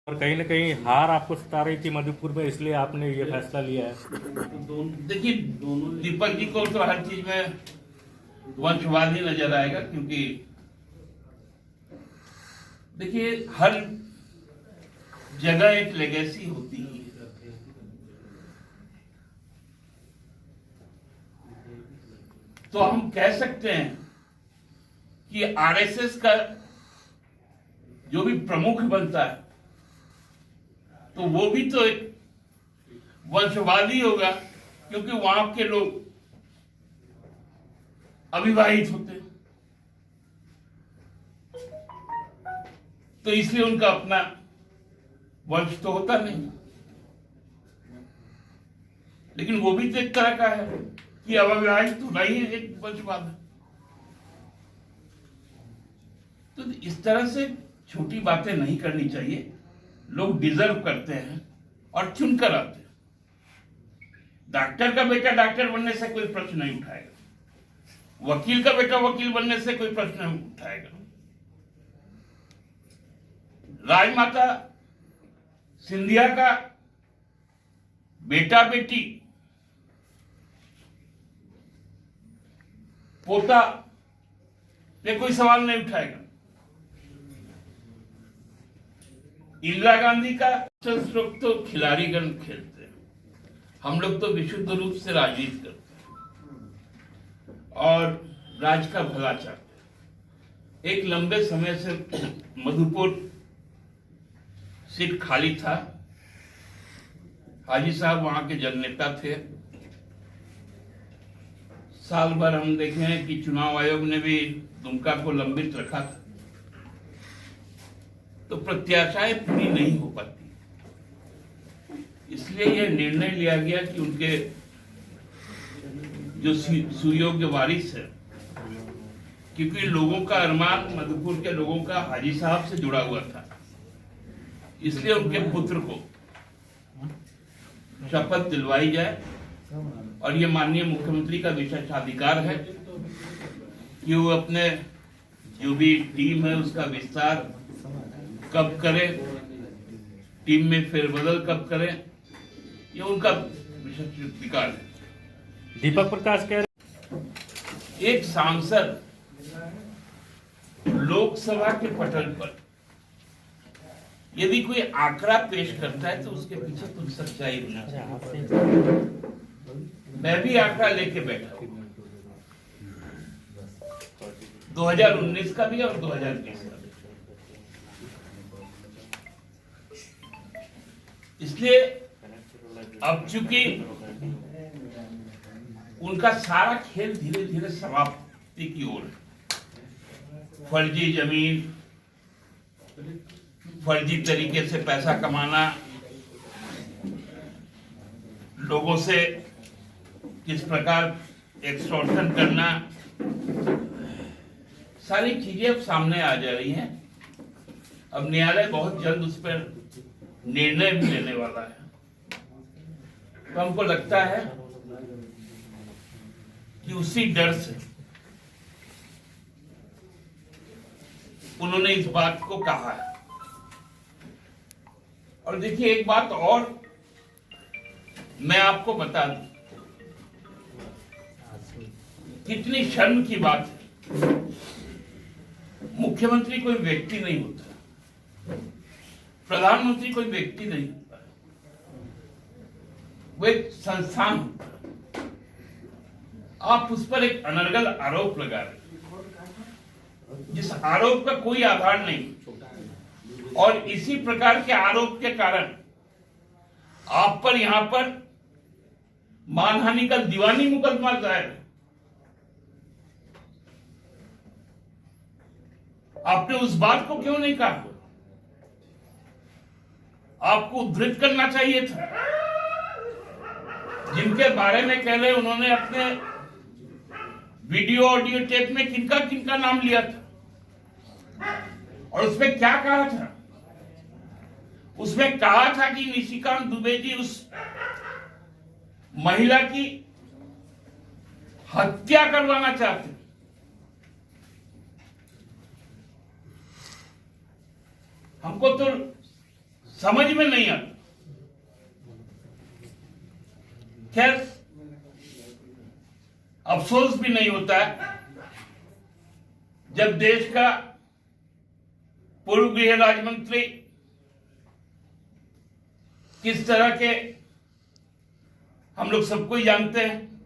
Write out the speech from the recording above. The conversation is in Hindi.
और कहीं ना कहीं हार आपको सता रही थी मधुपुर में, इसलिए आपने ये फैसला लिया है। देखिए, दीपक जी को तो हर चीज में वंशवाद ही नजर आएगा, क्योंकि देखिए हर जगह एक लेगेसी होती है। तो हम कह सकते हैं कि आरएसएस का जो भी प्रमुख बनता है तो वो भी तो एक वंशवादी होगा, क्योंकि वहां के लोग अविवाहित होते हैं, तो इसलिए उनका अपना वंश तो होता नहीं। लेकिन वो भी तो एक तरह का है कि अविवाहित होना ही एक वंशवाद है। तो इस तरह से छोटी बातें नहीं करनी चाहिए। लोग डिजर्व करते हैं और चुनकर आते हैं। डॉक्टर का बेटा डॉक्टर बनने से कोई प्रश्न नहीं उठाएगा, वकील का बेटा वकील बनने से कोई प्रश्न नहीं उठाएगा। राजमाता सिंधिया का बेटा बेटी पोता ये कोई सवाल नहीं उठाएगा। इंदिरा गांधी का लोग तो खिलाड़ीगण खेलते हैं, हम लोग तो विशुद्ध रूप से राजनीति करते हैं और राज्य का भला चाहते हैं। एक लंबे समय से मधुपुर सीट खाली था, हाजी साहब वहां के जननेता थे। साल भर हम देखे हैं कि चुनाव आयोग ने भी दुमका को लंबित रखा था, तो प्रत्याशाएं पूरी नहीं हो पाती। इसलिए यह निर्णय लिया गया कि उनके जो सुयोग्य वारिस है, क्योंकि लोगों का अरमान, मधुपुर के लोगों का हाजी साहब से जुड़ा हुआ था, इसलिए उनके पुत्र को शपथ दिलवाई जाए। और ये माननीय मुख्यमंत्री का विशेषाधिकार है कि वो अपने जो भी टीम है उसका विस्तार कब करे, टीम में फेरबदल कब करें, ये उनका विशेषाधिकार है। दीपक प्रकाश कह रहे एक सांसद लोकसभा के पटल पर यदि कोई आंकड़ा पेश करता है तो उसके पीछे कुछ सच्चाई होना चाहिए। मैं भी आंकड़ा लेके बैठा हूं, 2019 का भी और 2020 का भी। इसलिए अब चूंकि उनका सारा खेल धीरे धीरे समाप्ति की ओर है। फर्जी जमीन, फर्जी तरीके से पैसा कमाना, लोगों से किस प्रकार एक्सटॉर्शन करना, सारी चीजें अब सामने आ जा रही हैं। अब न्यायालय बहुत जल्द उस पर निर्णय भी लेने वाला है। तो हमको लगता है कि उसी डर से उन्होंने इस बात को कहा है। और देखिए एक बात और मैं आपको बता दूं, कितनी शर्म की बात है। मुख्यमंत्री कोई व्यक्ति नहीं होता, प्रधानमंत्री कोई व्यक्ति नहीं होता, वो एक संस्थान होता है। आप उस पर एक अनर्गल आरोप लगा रहे, जिस आरोप का कोई आधार नहीं, और इसी प्रकार के आरोप के कारण आप पर यहां पर मानहानि का दीवानी मुकदमा दायर है। आपने उस बात को क्यों नहीं कहा? आपको उद्धृत करना चाहिए था। जिनके बारे में कह रहे उन्होंने अपने वीडियो ऑडियो टेप में किनका किनका नाम लिया था और उसमें क्या कहा था? उसमें कहा था कि निशिकांत दुबे जी उस महिला की हत्या करवाना चाहते। हमको तो समझ में नहीं आता। खैर, अफसोस भी नहीं होता है जब देश का पूर्व गृह राज्य मंत्री किस तरह के, हम लोग सबको ही जानते हैं,